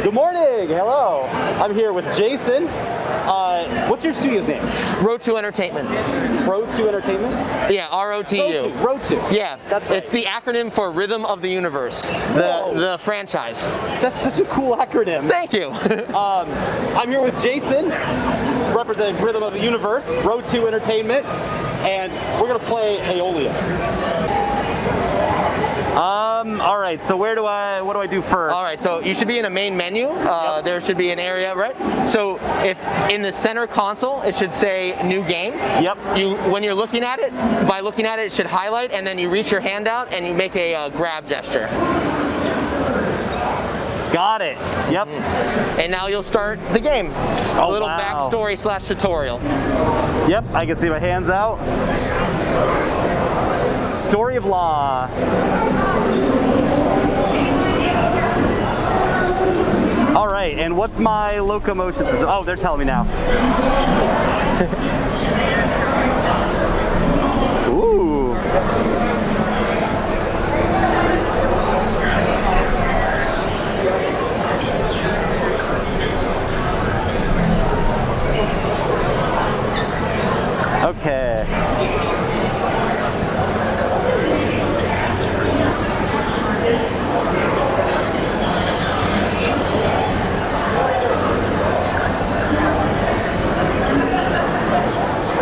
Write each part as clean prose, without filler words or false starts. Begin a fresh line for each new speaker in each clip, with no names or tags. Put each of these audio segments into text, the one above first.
Good morning, hello. I'm here with Jason. What's your studio's name?
Road 2 Entertainment.
Road 2 Entertainment?
Yeah, R-O-T-U.
Road 2.
Yeah,
that's right.
It's the acronym for Rhythm of the Universe, the franchise.
That's such a cool acronym.
Thank you.
I'm here with Jason, representing Rhythm of the Universe, Road 2 Entertainment, and we're gonna play Eolia. All right, so what do I do first?
All right, so you should be in a main menu.
Yep.
There should be an area, right? So if in the center console, it should say new game.
Yep.
When you're looking at it, by looking at it, it should highlight, and then you reach your hand out and you make a grab gesture.
Got it. Yep.
And now you'll start the game.
Oh,
a little
wow.
backstory / tutorial.
Yep, I can see my hands out. Story of Law. All right, and what's my locomotion system? Oh, they're telling me now. Ooh. Okay.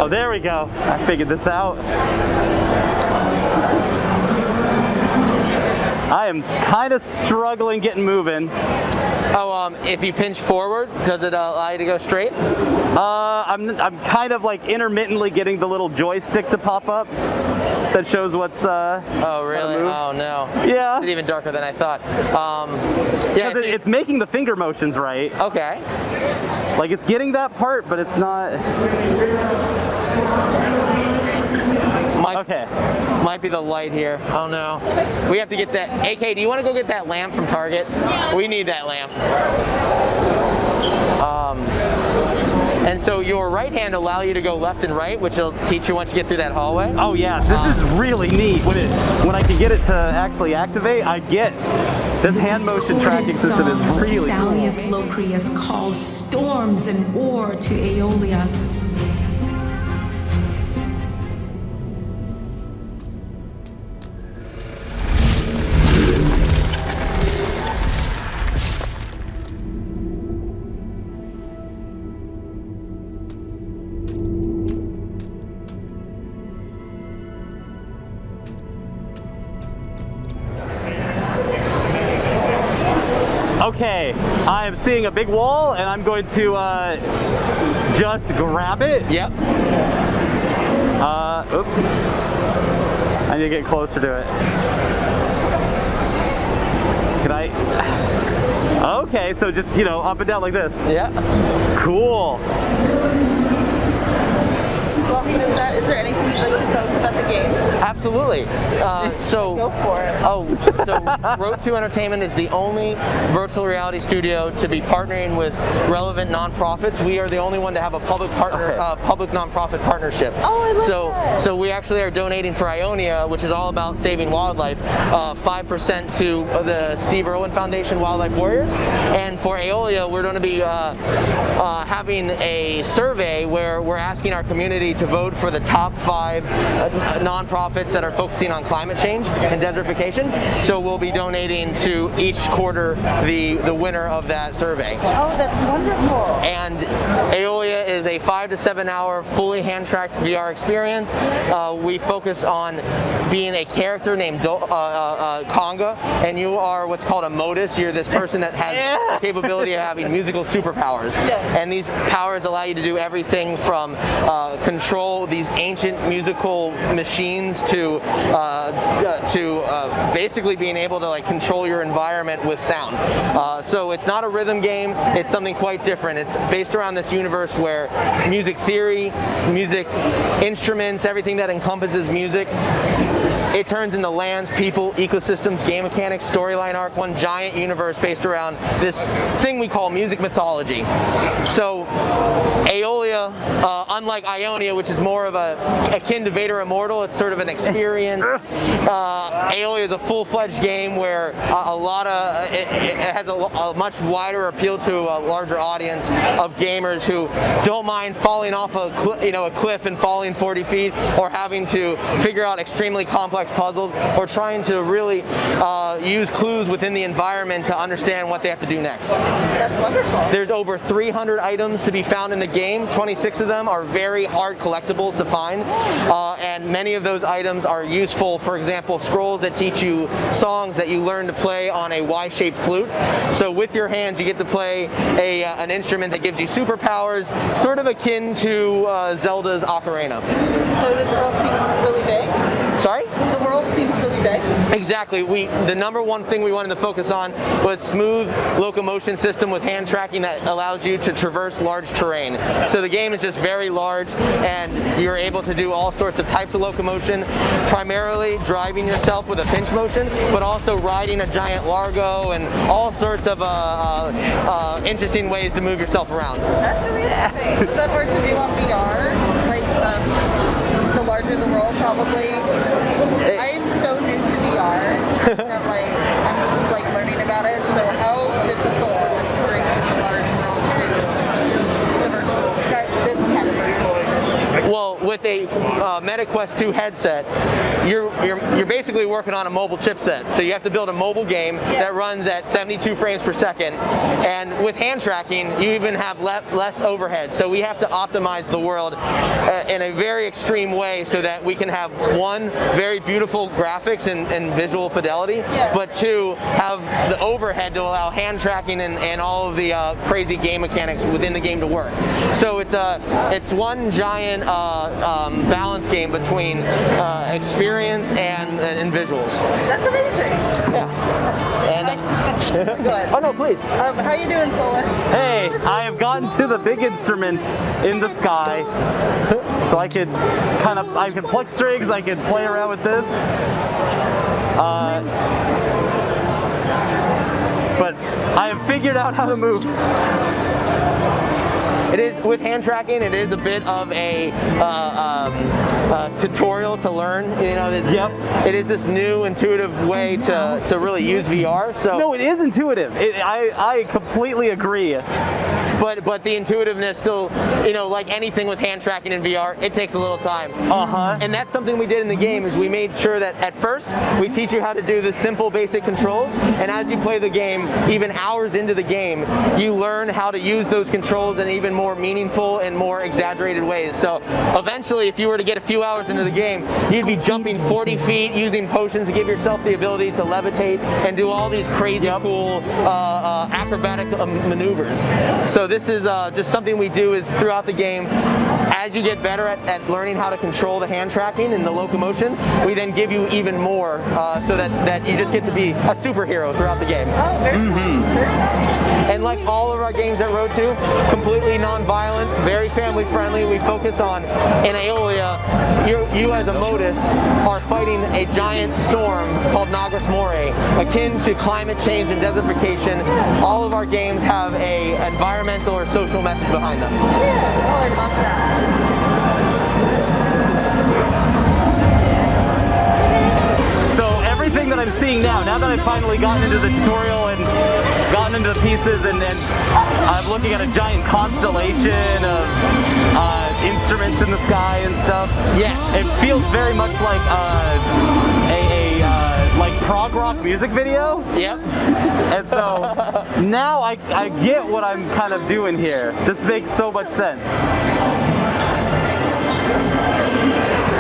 Oh, there we go. I figured this out. I am kind of struggling getting moving.
Oh, if you pinch forward, does it allow you to go straight?
I'm kind of like intermittently getting the little joystick to pop up that shows what's
Oh, really? Oh, no.
Yeah.
It's even darker than I thought. Yeah,
it's making the finger motions right.
okay.
Like it's getting that part, but it's not.
Might be the light here. Oh no. We have to get that. AK, do you want to go get that lamp from Target? Yeah. We need that lamp. And so your right hand will allow you to go left and right, which will teach you once you get through that hallway.
Oh yeah, this is really neat. When I can get it to actually activate, I get this hand motion tracking system is really cool.
Thessalius Locrius calls storms and war to Eolia.
Okay, I am seeing a big wall and I'm going to just grab it.
Yep.
Oops. I need to get closer to it. Can I? Okay, so just, up and down like this.
Yeah.
Cool.
Walking this out, is there anything you'd like to tell us about the game?
Absolutely. So
Go for it.
So Road 2 Entertainment is the only virtual reality studio to be partnering with relevant nonprofits. We are the only one to have a public nonprofit partnership.
Oh, I love that.
So we actually are donating for Eolia, which is all about saving wildlife, 5% to the Steve Irwin Foundation Wildlife Warriors. And for Eolia, we're going to be having a survey where we're asking our community to vote for the top 5 nonprofits that are focusing on climate change and desertification. So we'll be donating to each quarter the winner of that survey.
Oh, that's wonderful.
And Eolia is a 5 to 7 hour fully hand-tracked VR experience. We focus on being a character named Conga, and you are what's called a modus. You're this person that has the capability of having musical superpowers.
Yeah.
And these powers allow you to do everything from control these ancient musical machines to basically being able to control your environment with sound. So it's not a rhythm game, it's something quite different. It's based around this universe where music theory, music instruments, everything that encompasses music it turns into lands, people, ecosystems, game mechanics, storyline arc, one giant universe based around this thing we call music mythology. So Eolia, unlike Ionia, which is more of akin to Vader Immortal, it's sort of an experience. Eolia is a full-fledged game where it has a much wider appeal to a larger audience of gamers who don't mind falling off a cliff and falling 40 feet, or having to figure out extremely complex puzzles, or trying to really use clues within the environment to understand what they have to do next.
That's wonderful.
There's over 300 items to be found in the game. 26 of them are very hard collectibles to find, and many of those items are useful. For example, scrolls that teach you songs that you learn to play on a Y-shaped flute. So with your hands, you get to play an instrument that gives you superpowers, sort of akin to Zelda's Ocarina.
So this world seems really big?
Sorry?
The world seems really big?
Exactly. The number one thing we wanted to focus on was smooth locomotion system with hand tracking that allows you to traverse large terrain. So the game is just very large, and you're able to do all sorts of types of locomotion, primarily driving yourself with a pinch motion, but also riding a giant largo and all sorts of interesting ways to move yourself around.
That's really interesting. Is that hard to do on VR? Like, the larger the world, probably. I am so new to VR that I'm learning about it. So how difficult was it to bring such a large world to this kind of virtual space?
Well, with a Meta Quest 2 headset, you're basically working on a mobile chipset. So you have to build a mobile game that runs at 72 frames per second. And with hand tracking, you even have less overhead. So we have to optimize the world in a very extreme way so that we can have, one, very beautiful graphics and visual fidelity, but two, have the overhead to allow hand tracking and all of the crazy game mechanics within the game to work. So it's one giant balance game between experience and visuals.
That's amazing.
Yeah. And
Go ahead.
oh no, please.
How you doing, Solar?
Hey, I have gotten to the big instrument in the sky, so I can pluck strings, I can play around with this. But I have figured out how to move.
It is, with hand tracking, it is a bit of a tutorial to learn. It is this new intuitive way to really use VR. So
no, it is intuitive. I completely agree.
But the intuitiveness still, like anything with hand tracking in VR, it takes a little time. And that's something we did in the game, is we made sure that at first we teach you how to do the simple basic controls, and as you play the game, even hours into the game, you learn how to use those controls in even more meaningful and more exaggerated ways. So eventually, if you were to get a few hours into the game, you'd be jumping 40 feet, using potions to give yourself the ability to levitate and do all these crazy cool acrobatic maneuvers. So this is just something we do is throughout the game. As you get better at learning how to control the hand tracking and the locomotion, we then give you even more so that you just get to be a superhero throughout the game.
Oh, very cool.
And like all of our games at Road 2, completely non-violent, very family-friendly. We focus on, in Eolia, you as a Modus are fighting a giant storm called Nagras Moray, akin to climate change and desertification. All of our games have a environmental or social message behind them.
Yeah. Oh, I love that.
So everything that I'm seeing now that I've finally gotten into the tutorial and gotten into the pieces, and I'm looking at a giant constellation of instruments in the sky and stuff.
Yes.
It feels very much like like prog rock music video.
Yep.
And so now I get what I'm kind of doing here. This makes so much sense.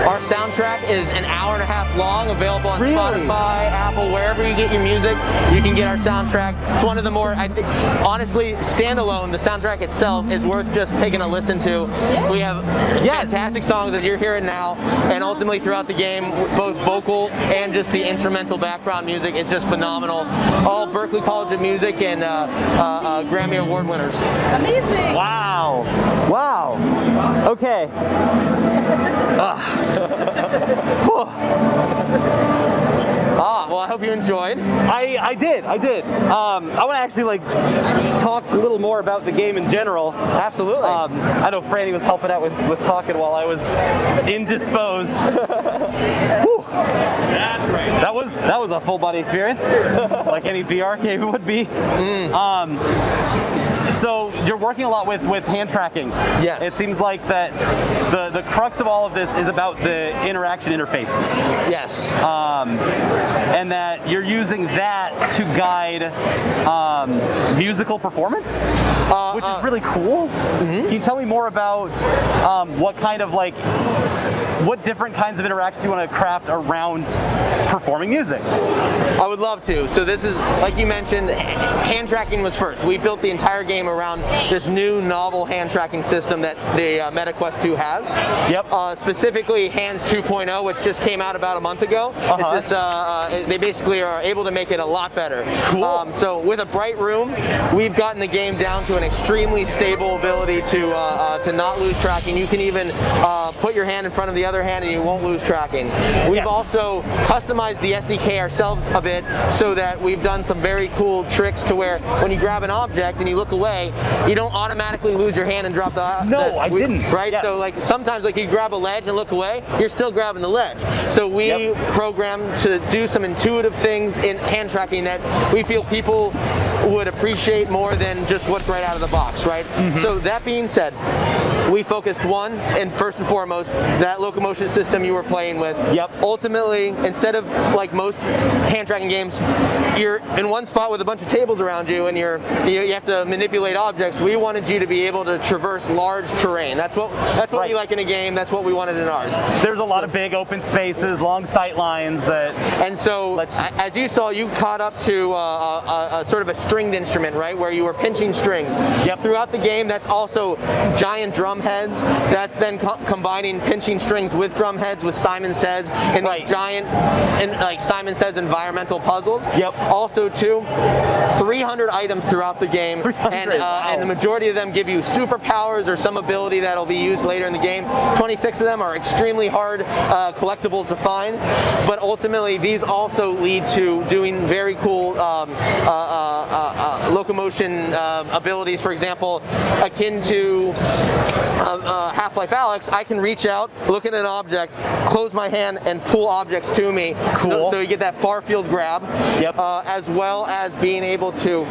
Our soundtrack is an hour and a half long, available on
Really?
Spotify, Apple, wherever you get your music, you can get our soundtrack. It's one of the more, I think, honestly, standalone, the soundtrack itself is worth just taking a listen to. We have fantastic songs that you're hearing now, and ultimately throughout the game, both vocal and just the instrumental background music is just phenomenal. All Berklee College of Music and Grammy Award winners.
Amazing.
Wow. Wow. Okay.
hope you enjoyed.
I did. I want to actually like talk a little more about the game in general.
Absolutely.
I know Franny was helping out with talking while I was indisposed. Whew. That's right. That was a full body experience, like any VR game would be. So you're working a lot with hand tracking.
Yes.
It seems like that the crux of all of this is about the interaction interfaces.
Yes.
And that you're using that to guide musical performance, which is really cool. Can you tell me more about what kind of what different kinds of interactions you want to craft around performing music?
I would love to. So this is, like you mentioned, hand tracking was first. We built the entire game around this new novel hand tracking system that the MetaQuest 2 has.
Yep.
Specifically Hands 2.0, which just came out about a month ago. It's this, they basically are able to make it a lot better.
Cool.
So with a bright room, we've gotten the game down to an extremely stable ability to not lose tracking. You can even put your hand in front of the other hand and you won't lose tracking. We've also customized the SDK ourselves a bit so that we've done some very cool tricks to where when you grab an object and you look away, you don't automatically lose your hand and drop the...
I didn't.
Right?
Yes.
So like sometimes like you grab a ledge and look away, you're still grabbing the ledge. So we programmed to do some intuitive things in hand tracking that we feel people would appreciate more than just what's right out of the box, right? So that being said, we focused first and foremost, that locomotion system you were playing with. Ultimately, instead of like most hand tracking games, you're in one spot with a bunch of tables around you and you have to manipulate objects. We wanted you to be able to traverse large terrain. That's what we like in a game. That's what we wanted in ours.
There's a lot of big open spaces, long sight lines that...
And so, as you saw, you caught up to a sort of a stringed instrument, right, where you were pinching strings. Throughout the game, that's also giant drum heads. That's then combining pinching strings with drum heads with Simon Says and these giant, like Simon Says, environmental puzzles. Also, too, 300 items throughout the game, and the majority of them give you superpowers or some ability that'll be used later in the game. 26 of them are extremely hard collectibles to find, but ultimately these also lead to doing very cool locomotion abilities. For example, akin to Half-Life Alyx, I can reach out, look at an object, close my hand, and pull objects to me.
Cool.
So you get that far field grab, as well as being able to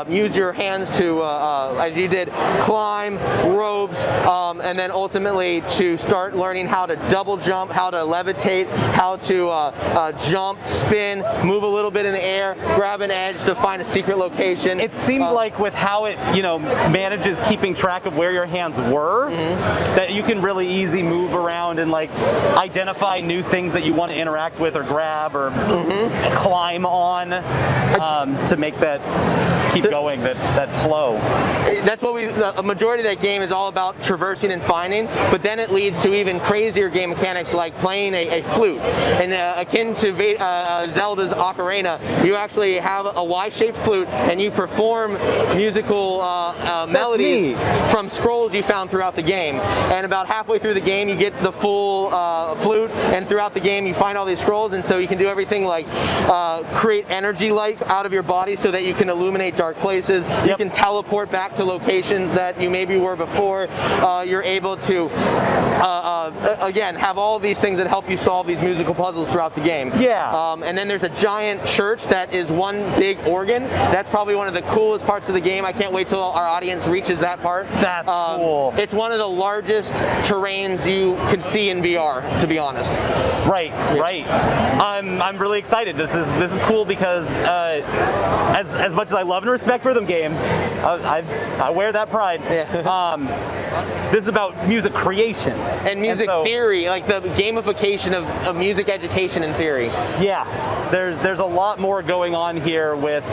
use your hands to, as you did, climb ropes, and then ultimately to start learning how to double jump, how to levitate, how to jump, spin, move a little bit in the air, grab an edge to find a secret location.
It seemed like with how it, manages keeping track of where your hands were, that you can really easy move around and like identify new things that you want to interact with or grab or climb on to make that keep going, that flow.
That's what a majority of that game is all about, traversing and finding, but then it leads to even crazier game mechanics like playing a flute. And akin to Zelda's Ocarina, you actually have a Y-shaped flute and you perform musical melodies from scrolls you found throughout the game. And about halfway through the game, you get the full flute, and throughout the game, you find all these scrolls, and so you can do everything like create energy light out of your body so that you can illuminate dark places. You can teleport back to locations that you maybe were before. You're able to, again, have all these things that help you solve these musical puzzles throughout the game. And then there's a giant church that is one big organ. That's probably one of the coolest parts of the game. I can't wait till our audience reaches that part.
That's cool.
It's one of the largest terrains you could see in VR, to be honest.
Right. I'm really excited. This is cool because as much as I love and respect rhythm games, I wear that pride. This is about music creation
and music theory, like the gamification of music education and theory.
There's a lot more going on here with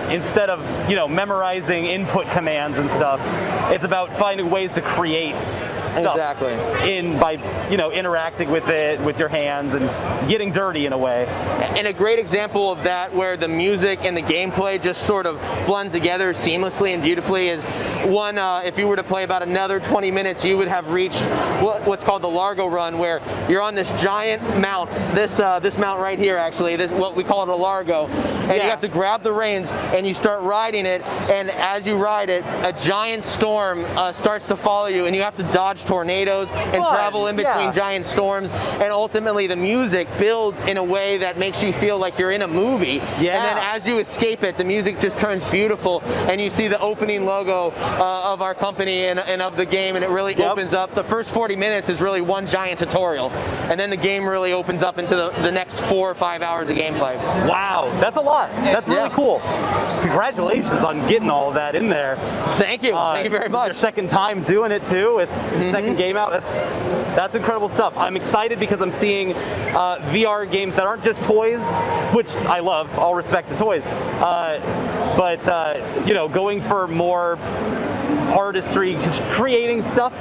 instead of memorizing input commands and stuff, it's about finding ways to create stuff
Exactly.
by interacting with it with your hands and getting dirty in a way.
And a great example of that, where the music and the gameplay just sort of blends together seamlessly and beautifully, is one. If you were to play about another 20 minutes, you would have reached what's called the Largo Run, where you're on this giant mount. This mount right here, actually, this what we call it a Largo, and you have to grab the reins and you start riding it. And as you ride it, a giant storm starts to follow you, and you have to dodge tornadoes and travel in between giant storms. And ultimately, the music builds in a way that makes you feel like you're in a movie.
Yeah.
And then as you escape it, the music just turns beautiful, and you see the opening logo of our company and of the game, and it really opens up. The first 40 minutes is really one giant tutorial, and then the game really opens up into the next 4 or 5 hours of gameplay.
Wow, that's a lot. That's really cool. Congratulations on getting all of that in there.
Thank you. Thank you very much.
It's your second time doing it too, with the second game out. That's incredible stuff. I'm excited because I'm seeing VR games that aren't just toys, which I love. All respect to toys, but going for more artistry, creating stuff.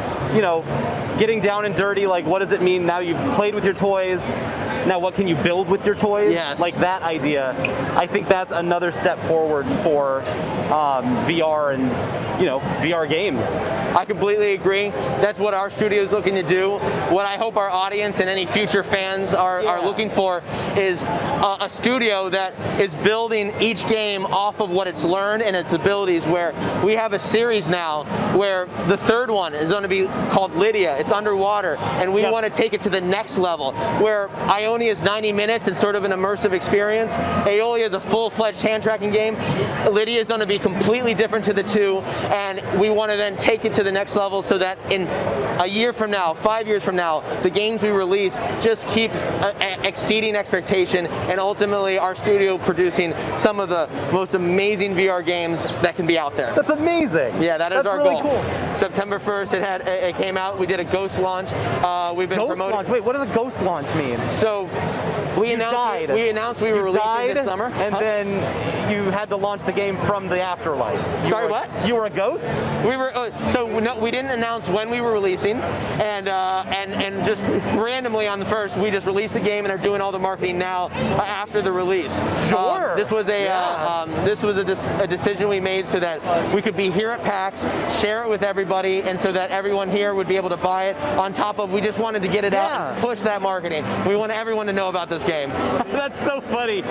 Getting down and dirty. Like, what does it mean now? You've played with your toys. Now, what can you build with your toys?
Yes.
Like that idea. I think that's another step forward for VR and VR games.
I completely agree. That's what our studio is looking to do. What I hope our audience and any future fans are looking for is a studio that is building each game off of what it's learned and its abilities, where we have a series now where the third one is going to be called Lydia. It's underwater, and we want to take it to the next level, where Eolia is 90 minutes and sort of an immersive experience. Eolia is a full-fledged hand tracking game. Lydia is going to be completely different to the two, and we want to then take it to the next level, so that in a year from now, 5 years from now, the games we release just keeps exceeding expectation, and ultimately our studio producing some of the most amazing VR games that can be out there.
That's amazing.
Yeah, that is our
really
goal.
Cool.
September 1st, it came out. We did a ghost launch. We've been
Ghost
promoting.
launch. Wait, what does a ghost launch mean?
So we announced we were releasing this summer,
and then you had to launch the game from the afterlife.
Sorry, what?
You were a ghost?
We were we didn't announce when we were releasing, and just randomly on the first, we just released the game and are doing all the marketing now after the release.
Sure.
This was a decision we made so that we could be here at PAX, share it with everybody, and so that everyone here would be able to buy it. On top of, we just wanted to get it out and push that marketing. We want everyone to know about this game.
That's so funny.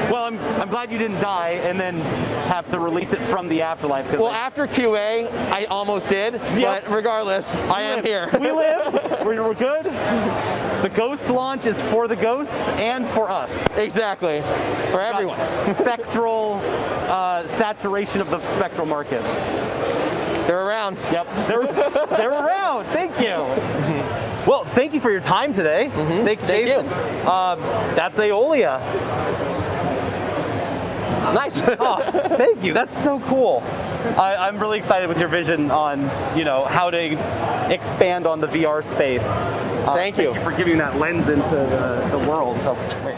Well, I'm glad you didn't die and then have to release it from the afterlife.
Well, after QA, I almost did, but regardless, I am here.
We lived. We're good. The ghost launch is for the ghosts and for us.
Exactly. For everyone.
Spectral saturation of the spectral markets.
They're around.
Yep, they're around. Thank you. Well, thank you for your time today. Thank you. That's Eolia.
Nice.
Oh, thank you. That's so cool. I'm really excited with your vision on, how to expand on the VR space.
Thank you
for giving that lens into the world. Oh, wait.